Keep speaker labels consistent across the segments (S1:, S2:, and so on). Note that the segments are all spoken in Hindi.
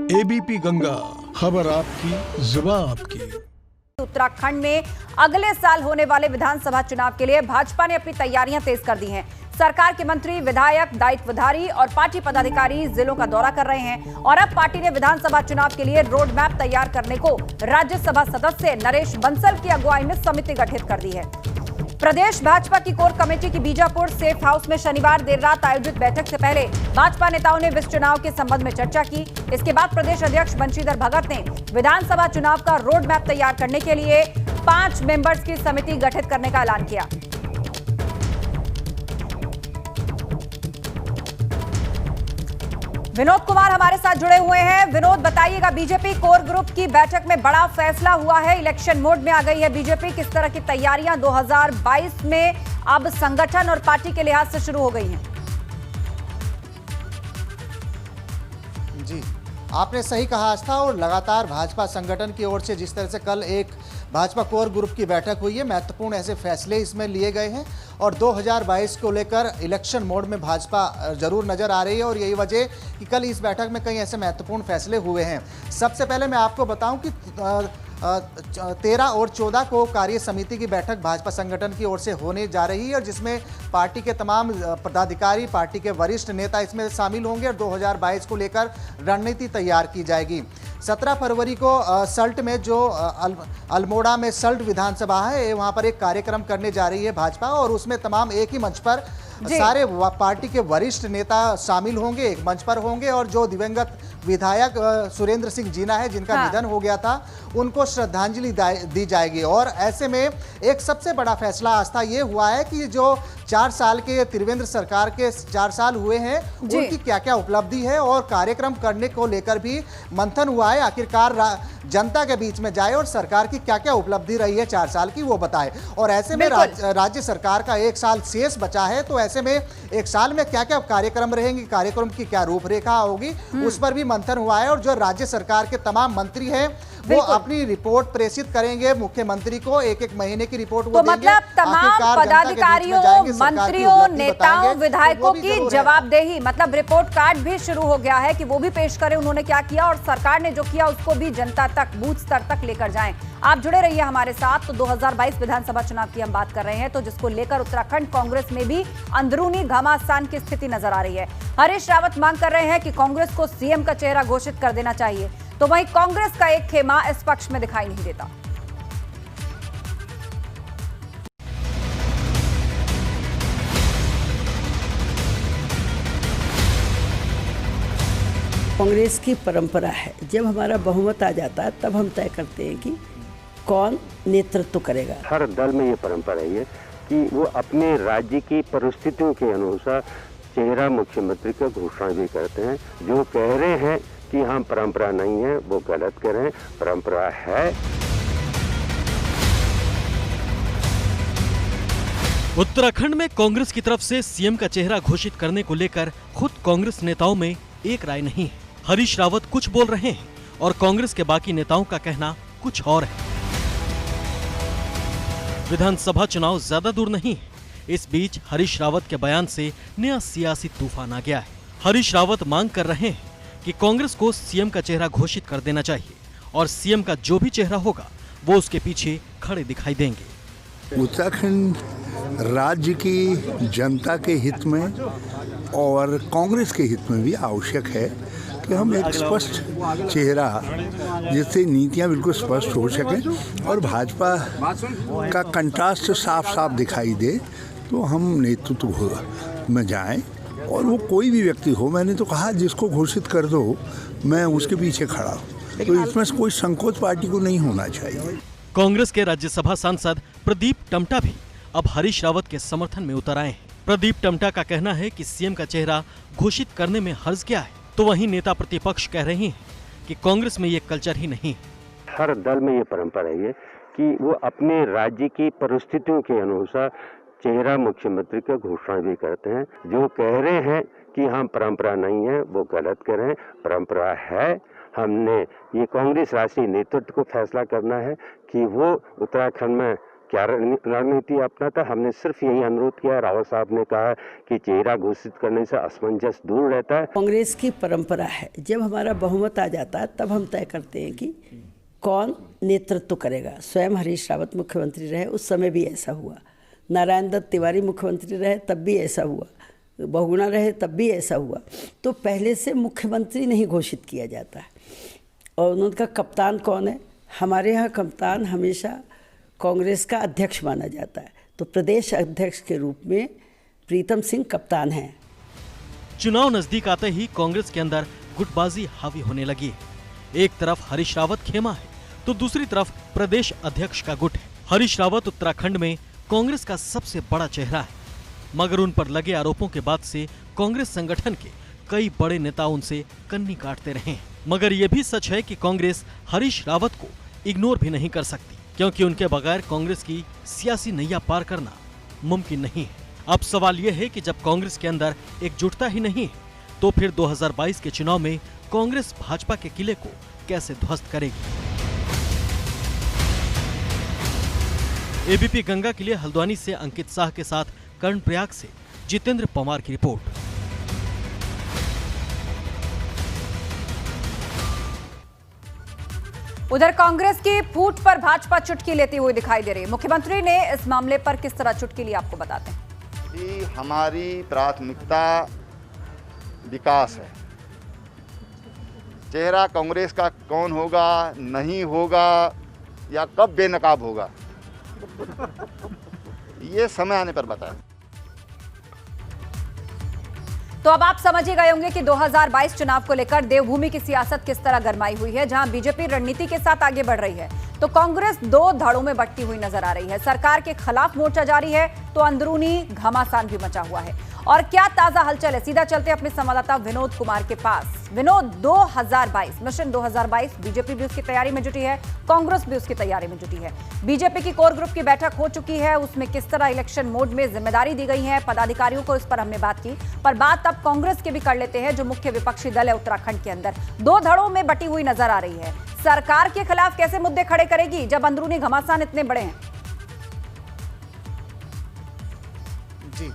S1: एबीपी गंगा, खबर आपकी, जुबान आपकी।
S2: उत्तराखंड में अगले साल होने वाले विधानसभा चुनाव के लिए भाजपा ने अपनी तैयारियां तेज कर दी हैं। सरकार के मंत्री, विधायक, दायित्वधारी और पार्टी पदाधिकारी जिलों का दौरा कर रहे हैं और अब पार्टी ने विधानसभा चुनाव के लिए रोड मैप तैयार करने को राज्यसभा सदस्य नरेश बंसल की अगुवाई में समिति गठित कर दी है। प्रदेश भाजपा की कोर कमेटी की बीजापुर सेफ हाउस में शनिवार देर रात आयोजित बैठक से पहले भाजपा नेताओं ने विस चुनाव के संबंध में चर्चा की। इसके बाद प्रदेश अध्यक्ष बंशीधर भगत ने विधानसभा चुनाव का रोड मैप तैयार करने के लिए 5 मेंबर्स की समिति गठित करने का ऐलान किया। विनोद कुमार हमारे साथ जुड़े हुए हैं। विनोद, बताइएगा, बीजेपी कोर ग्रुप की बैठक में बड़ा फैसला हुआ है, इलेक्शन मोड में आ गई है बीजेपी। किस तरह की तैयारियां 2022 में अब संगठन और पार्टी के लिहाज से शुरू हो गई हैं?
S3: जी, आपने सही कहा आस्था। और लगातार भाजपा संगठन की ओर से जिस तरह से कल एक भाजपा कोर ग्रुप की बैठक हुई है, महत्वपूर्ण ऐसे फैसले इसमें लिए गए हैं और 2022 को लेकर इलेक्शन मोड में भाजपा जरूर नजर आ रही है और यही वजह कि कल इस बैठक में कई ऐसे महत्वपूर्ण फैसले हुए हैं। सबसे पहले मैं आपको बताऊं कि 13 और 14 को कार्य समिति की बैठक भाजपा संगठन की ओर से होने जा रही है और जिसमें पार्टी के तमाम पदाधिकारी, पार्टी के वरिष्ठ नेता इसमें शामिल होंगे और 2022 को लेकर रणनीति तैयार की जाएगी। 17 फरवरी को सल्ट में जो अल्मोड़ा में सल्ट विधानसभा है, वहां पर एक कार्यक्रम करने जा रही है भाजपा और उसमें तमाम एक ही मंच पर सारे पार्टी के वरिष्ठ नेता शामिल होंगे, एक मंच पर होंगे और जो दिवंगत विधायक सुरेंद्र सिंह जीना है, जिनका निधन हो गया था, उनको श्रद्धांजलि दी जाएगी। और ऐसे में एक सबसे बड़ा फैसला आस्था ये हुआ है कि जो 4 साल के त्रिवेंद्र सरकार के 4 साल हुए हैं, उनकी क्या क्या उपलब्धि है और कार्यक्रम करने को लेकर भी मंथन हुआ है। आखिरकार जनता के बीच में जाए और सरकार की क्या क्या उपलब्धि रही है 4 साल की, वो बताए। और ऐसे में राज्य सरकार का 1 साल शेष बचा है, तो ऐसे में 1 साल में क्या क्या कार्यक्रम रहेंगे, कार्यक्रम की क्या रूपरेखा होगी, उस पर भी मंथन हुआ है। और जो राज्य सरकार के तमाम मंत्री हैं वो अपनी रिपोर्ट प्रेषित करेंगे मुख्यमंत्री को, एक महीने की रिपोर्ट वो
S2: देंगे। मतलब तमाम पदाधिकारियों, मंत्रियों, नेताओं, विधायकों की जवाबदेही, मतलब रिपोर्ट कार्ड भी शुरू हो गया है कि वो भी पेश करें उन्होंने क्या किया और सरकार ने जो किया उसको भी जनता तक, बूथ स्तर तक लेकर जाएं। आप जुड़े रहिए हमारे साथ। तो 2022 विधानसभा चुनाव की हम बात कर रहे हैं, तो जिसको लेकर उत्तराखंड कांग्रेस में भी अंदरूनी घमासान की स्थिति नजर आ रही है। हरीश रावत मांग कर रहे हैं कि कांग्रेस को सीएम का चेहरा घोषित कर देना चाहिए, तो वहीं कांग्रेस का एक खेमा इस पक्ष में दिखाई नहीं देता।
S4: कांग्रेस की परंपरा है, जब हमारा बहुमत आ जाता है तब हम तय करते हैं कि कौन नेतृत्व करेगा।
S5: हर दल में ये परंपरा है कि वो अपने राज्य की परिस्थितियों के अनुसार चेहरा मुख्यमंत्री का घोषणा भी करते हैं। जो कह रहे हैं कि हम परंपरा नहीं है, वो गलत कह रहे हैं, परंपरा है।
S6: उत्तराखंड में कांग्रेस की तरफ से सीएम का चेहरा घोषित करने को लेकर खुद कांग्रेस नेताओं में एक राय नहीं है। हरीश रावत कुछ बोल रहे हैं और कांग्रेस के बाकी नेताओं का कहना कुछ और है। विधानसभा चुनाव ज्यादा दूर नहीं है। इस बीच हरीश रावत के बयान से नया सियासी तूफान आ गया है। हरीश रावत मांग कर रहे हैं कि कांग्रेस को सीएम का चेहरा घोषित कर देना चाहिए और सीएम का जो भी चेहरा होगा वो उसके पीछे खड़े दिखाई देंगे।
S7: उत्तराखंड राज्य की जनता के हित में और कांग्रेस के हित में भी आवश्यक है कि हम एक स्पष्ट चेहरा, जिससे नीतियां बिल्कुल स्पष्ट हो सकें और भाजपा का कंट्रास्ट साफ साफ दिखाई दे, तो हम नेतृत्व में जाएं और वो कोई भी व्यक्ति हो। मैंने तो कहा जिसको घोषित कर दो, मैं उसके पीछे खड़ा हूँ, तो इसमें कोई संकोच पार्टी को नहीं होना चाहिए।
S6: कांग्रेस के राज्यसभा सांसद प्रदीप टमटा भी अब हरीश रावत के समर्थन में उतर आए हैं। प्रदीप टमटा का कहना है कि सीएम का चेहरा घोषित करने में हर्ज क्या है, तो वहीं नेता प्रतिपक्ष कह रहे हैं कि कांग्रेस में ये कल्चर ही नहीं है।
S5: हर दल में ये परंपरा है कि वो अपने राज्य की परिस्थितियों के अनुसार चेहरा मुख्यमंत्री का घोषणा भी करते हैं। जो कह रहे हैं कि हम परंपरा नहीं है, वो गलत कह रहे हैं, परंपरा है। हमने ये कांग्रेस राष्ट्रीय नेतृत्व को फैसला करना है कि वो उत्तराखंड में क्या रणनीति अपनाता। हमने सिर्फ यही अनुरोध किया। रावत साहब ने कहा कि चेहरा घोषित करने से असमंजस दूर रहता है।
S4: कांग्रेस की परंपरा है, जब हमारा बहुमत आ जाता है तब हम तय करते हैं कि कौन नेतृत्व करेगा। स्वयं हरीश रावत मुख्यमंत्री रहे, उस समय भी ऐसा हुआ। नारायण दत्त तिवारी मुख्यमंत्री रहे, तब भी ऐसा हुआ। बहुगुणा रहे, तब भी ऐसा हुआ। तो पहले से मुख्यमंत्री नहीं घोषित किया जाता है। और उनका कप्तान कौन है? हमारे यहाँ कप्तान हमेशा कांग्रेस का अध्यक्ष माना जाता है, तो प्रदेश अध्यक्ष के रूप में प्रीतम सिंह कप्तान हैं।
S6: चुनाव नजदीक आते ही कांग्रेस के अंदर गुटबाजी हावी होने लगी है। एक तरफ हरीश रावत खेमा है तो दूसरी तरफ प्रदेश अध्यक्ष का गुट है। हरीश रावत उत्तराखंड में कांग्रेस का सबसे बड़ा चेहरा है, मगर उन पर लगे आरोपों के बाद से कांग्रेस संगठन के कई बड़े नेता उनसे कन्नी काटते रहे हैं। मगर यह भी सच है कि कांग्रेस हरीश रावत को इग्नोर भी नहीं कर सकती, क्योंकि उनके बगैर कांग्रेस की सियासी नैया पार करना मुमकिन नहीं है। अब सवाल यह है कि जब कांग्रेस के अंदर एकजुटता ही नहीं है, तो फिर 2022 के चुनाव में कांग्रेस भाजपा के किले को कैसे ध्वस्त करेगी। एबीपी गंगा के लिए हल्द्वानी से अंकित शाह के साथ कर्णप्रयाग से जितेंद्र पवार की रिपोर्ट।
S2: उधर कांग्रेस की फूट पर भाजपा चुटकी लेती हुई दिखाई दे रही है। मुख्यमंत्री ने इस मामले पर किस तरह चुटकी ली, आपको बताते हैं।
S8: कि हमारी प्राथमिकता विकास है। चेहरा कांग्रेस का कौन होगा, नहीं होगा या कब बेनकाब होगा, ये समय आने पर बताएं।
S2: तो अब आप समझ ही गए होंगे कि 2022 चुनाव को लेकर देवभूमि की सियासत किस तरह गरमाई हुई है। जहां बीजेपी रणनीति के साथ आगे बढ़ रही है तो कांग्रेस दो धड़ों में बंटती हुई नजर आ रही है। सरकार के खिलाफ मोर्चा जारी है तो अंदरूनी घमासान भी मचा हुआ है। और क्या ताजा हलचल है, सीधा चलते अपने संवाददाता विनोद कुमार के पास। विनोद, 2022 मिशन 2022, बीजेपी भी उसकी तैयारी में जुटी है, कांग्रेस भी उसकी तैयारी में जुटी है। बीजेपी की कोर ग्रुप की बैठक हो चुकी है, उसमें किस तरह इलेक्शन मोड में जिम्मेदारी दी गई है पदाधिकारियों को, इस पर हमने बात की। पर बात अब कांग्रेस के भी कर लेते हैं, जो मुख्य विपक्षी दल है उत्तराखंड के अंदर दो धड़ों में बटी हुई नजर आ रही है। सरकार के खिलाफ कैसे मुद्दे खड़े करेगी जब अंदरूनी घमासान इतने बड़े हैं?
S3: जी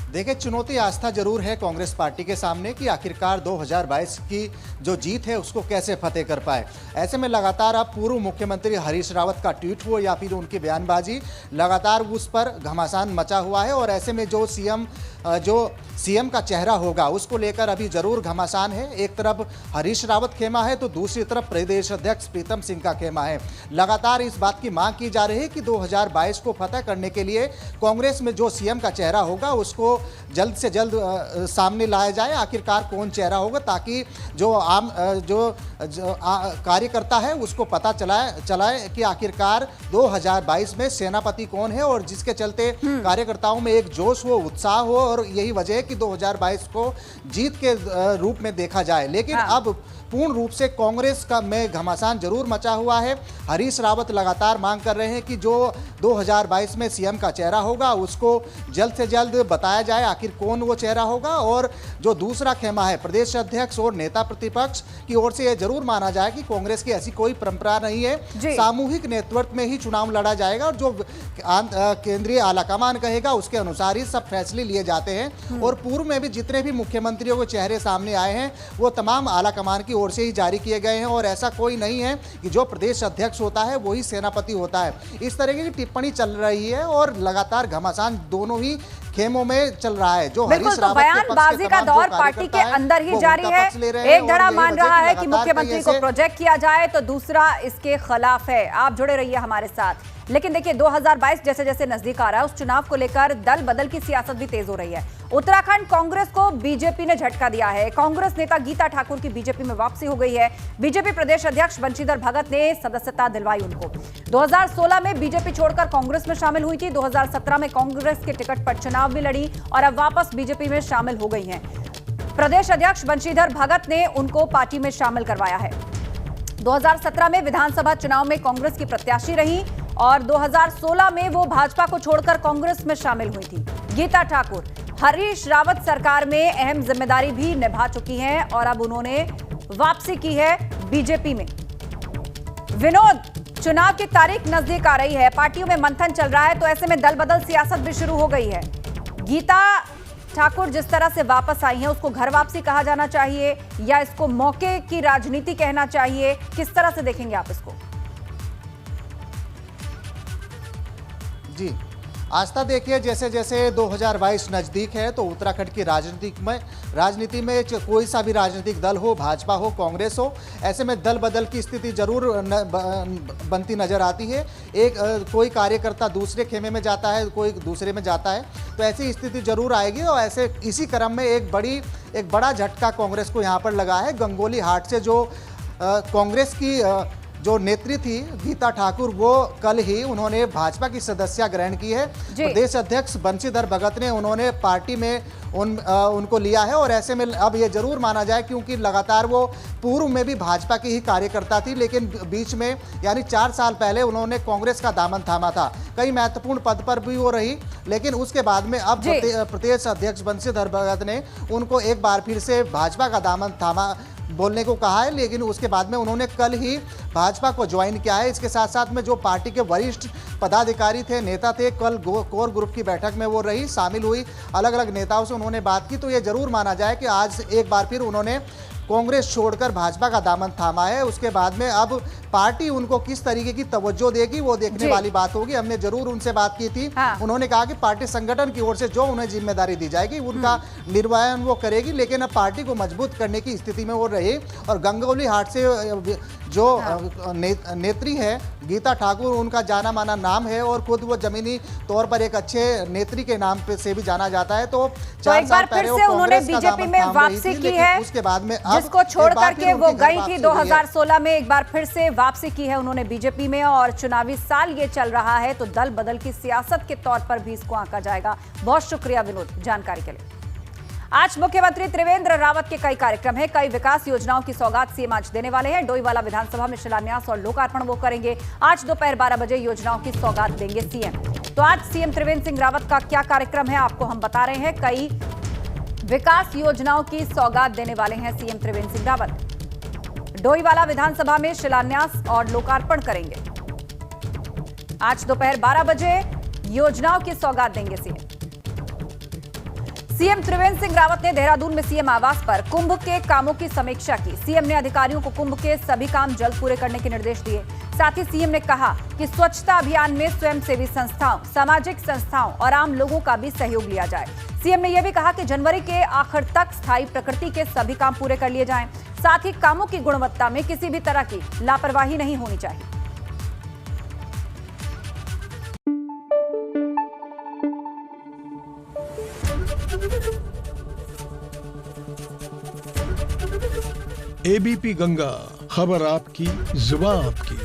S3: देखिए, चुनौती आस्था जरूर है कांग्रेस पार्टी के सामने कि आखिरकार 2022 की जो जीत है उसको कैसे फतेह कर पाए। ऐसे में लगातार अब पूर्व मुख्यमंत्री हरीश रावत का ट्वीट हो या फिर उनकी बयानबाजी, लगातार उस पर घमासान मचा हुआ है। और ऐसे में जो सीएम का चेहरा होगा उसको लेकर अभी जरूर घमासान है। एक तरफ हरीश रावत खेमा है तो दूसरी तरफ प्रदेश अध्यक्ष प्रीतम सिंह का खेमा है। लगातार इस बात की मांग की जा रही है कि 2022 को फतेह करने के लिए कांग्रेस में जो सीएम का चेहरा होगा उसको जल्द से जल्द सामने लाया जाए। आखिरकार कौन चेहरा होगा, ताकि जो आम कार्यकर्ता है उसको पता चलाए कि आखिरकार 2022 में सेनापति कौन है, और जिसके चलते कार्यकर्ताओं में एक जोश हो, उत्साह हो। और यही वजह है कि 2022 को जीत के रूप में देखा जाए। लेकिन अब पूर्ण रूप से कांग्रेस का में घमासान जरूर मचा हुआ है। हरीश रावत लगातार मांग कर रहे हैं कि जो 2022 में सीएम का चेहरा होगा उसको जल्द से जल्द बताया जाए आखिर कौन वो चेहरा होगा। और जो दूसरा खेमा है प्रदेश अध्यक्ष और नेता प्रतिपक्ष की ओर से यह जरूर माना जाए कि कांग्रेस की ऐसी कोई परंपरा नहीं है, सामूहिक नेतृत्व में ही चुनाव लड़ा जाएगा और जो केंद्रीय आलाकमान कहेगा उसके अनुसार ही सब फैसले लिए जाते हैं। और पूर्व में भी जितने भी मुख्यमंत्रियों के चेहरे सामने आए हैं वो तमाम आलाकमान की ओर से ही जारी किए गए हैं। और ऐसा कोई नहीं है कि जो प्रदेश अध्यक्ष होता है वही सेनापति होता है। इस तरह की टिप्पणी चल रही है और लगातार घमासान दोनों ही खेमों में चल रहा है। जो
S2: बिल्कुल, तो बयानबाजी का दौर पार्टी के अंदर ही जारी है। एक धड़ा मान रहा है कि मुख्यमंत्री को प्रोजेक्ट किया जाए तो दूसरा इसके खिलाफ है। आप जुड़े रहिए हमारे साथ। लेकिन देखिए 2022 जैसे जैसे नजदीक आ रहा है उस चुनाव को लेकर दल बदल की सियासत भी तेज हो रही है। उत्तराखंड कांग्रेस को बीजेपी ने झटका दिया है। कांग्रेस नेता गीता ठाकुर की बीजेपी में वापसी हो गई है। बीजेपी प्रदेश अध्यक्ष बंशीधर भगत ने सदस्यता दिलवाई उनको। 2016 में बीजेपी छोड़कर कांग्रेस में शामिल हुई थी। 2017 में कांग्रेस के टिकट पर चुनाव भी लड़ी और अब वापस बीजेपी में शामिल हो गई हैं। प्रदेश अध्यक्ष बंशीधर भगत ने उनको पार्टी में शामिल करवाया है। 2017 में विधानसभा चुनाव में कांग्रेस की प्रत्याशी रही और 2016 में वो भाजपा को छोड़कर कांग्रेस में शामिल हुई थी। गीता ठाकुर हरीश रावत सरकार में अहम जिम्मेदारी भी निभा चुकी हैं और अब उन्होंने वापसी की है बीजेपी में। विनोद, चुनाव की तारीख नजदीक आ रही है, पार्टियों में मंथन चल रहा है, तो ऐसे में दल बदल सियासत भी शुरू हो गई है। गीता ठाकुर जिस तरह से वापस आई हैं, उसको घर वापसी कहा जाना चाहिए या इसको मौके की राजनीति कहना चाहिए? किस तरह से देखेंगे आप इसको?
S3: जी, आस्था देखिए, जैसे जैसे 2022 नज़दीक है तो उत्तराखंड की राजनीति में कोई सा भी राजनीतिक दल हो, भाजपा हो, कांग्रेस हो, ऐसे में दल बदल की स्थिति जरूर बनती नजर आती है। कोई कार्यकर्ता दूसरे खेमे में जाता है, कोई दूसरे में जाता है, तो ऐसी स्थिति जरूर आएगी। और ऐसे इसी क्रम में एक बड़ा झटका कांग्रेस को यहाँ पर लगा है। गंगोली हाट से जो कांग्रेस की जो नेत्री थी गीता ठाकुर, वो कल ही उन्होंने भाजपा की सदस्यता ग्रहण की है। प्रदेश अध्यक्ष बंशीधर भगत ने उन्होंने पार्टी में उनको लिया है। और ऐसे में अब ये जरूर माना जाए, क्योंकि लगातार वो पूर्व में भी भाजपा की ही कार्यकर्ता थी, लेकिन बीच में यानी 4 साल पहले उन्होंने कांग्रेस का दामन थामा था। कई महत्वपूर्ण पद पर भी वो रही, लेकिन उसके बाद में अब प्रदेश अध्यक्ष बंशीधर भगत ने उनको एक बार फिर से भाजपा का दामन थामा बोलने को कहा है। लेकिन उसके बाद में उन्होंने कल ही भाजपा को ज्वाइन किया है। इसके साथ साथ में जो पार्टी के वरिष्ठ पदाधिकारी थे, नेता थे, कल कोर ग्रुप की बैठक में वो रही, शामिल हुई, अलग अलग नेताओं से उन्होंने बात की। तो ये जरूर माना जाए कि आज एक बार फिर उन्होंने कांग्रेस छोड़कर भाजपा का दामन थामा है। उसके बाद में अब पार्टी उनको किस तरीके की तवज्जो देगी वो देखने वाली बात होगी। हमने जरूर उनसे बात की थी। उन्होंने कहा कि पार्टी संगठन की ओर से जो उन्हें जिम्मेदारी दी जाएगी उनका निर्वहन वो करेगी, लेकिन अब पार्टी को मजबूत करने की स्थिति में वो रही। और गंगोली हाट से जो नेत्री है गीता ठाकुर, उनका जाना माना नाम है और खुद वो जमीनी तौर पर एक अच्छे नेत्री के नाम से भी जाना जाता है। तो 4 साल पहले
S2: उन्होंने बीजेपी में वापसी की है,
S3: उसके बाद में
S2: जिसको छोड़ करके वो गई थी 2016 में, एक बार फिर से वापसी की है उन्होंने बीजेपी में। और चुनावी साल ये चल रहा है, तो दल बदल की सियासत के तौर पर भी इसको आंका जाएगा। बहुत शुक्रिया विनोद जानकारी के लिए। आज मुख्यमंत्री त्रिवेंद्र रावत के कई कार्यक्रम हैं, कई विकास योजनाओं की सौगात सीएम आज देने वाले हैं। डोईवाला विधानसभा में शिलान्यास और लोकार्पण वो करेंगे। आज दोपहर 12 बजे योजनाओं की सौगात देंगे सीएम। तो आज सीएम त्रिवेंद्र सिंह रावत का क्या कार्यक्रम है आपको हम बता रहे हैं। कई विकास योजनाओं की सौगात देने वाले हैं सीएम त्रिवेंद्र सिंह रावत। डोईवाला विधानसभा में शिलान्यास और लोकार्पण करेंगे। आज दोपहर 12 बजे योजनाओं की सौगात देंगे सीएम। सीएम त्रिवेंद्र सिंह रावत ने देहरादून में सीएम आवास पर कुंभ के कामों की समीक्षा की। सीएम ने अधिकारियों को कुंभ के सभी काम जल्द पूरे करने के निर्देश दिए। साथ ही सीएम ने कहा कि स्वच्छता अभियान में स्वयंसेवी संस्थाओं, सामाजिक संस्थाओं और आम लोगों का भी सहयोग लिया जाए। सीएम ने यह भी कहा कि जनवरी के आखिर तक स्थायी प्रकृति के सभी काम पूरे कर लिए जाएं। साथ ही कामों की गुणवत्ता में किसी भी तरह की लापरवाही नहीं होनी चाहिए।
S1: एबीपी गंगा, खबर आपकी, जुबान आपकी।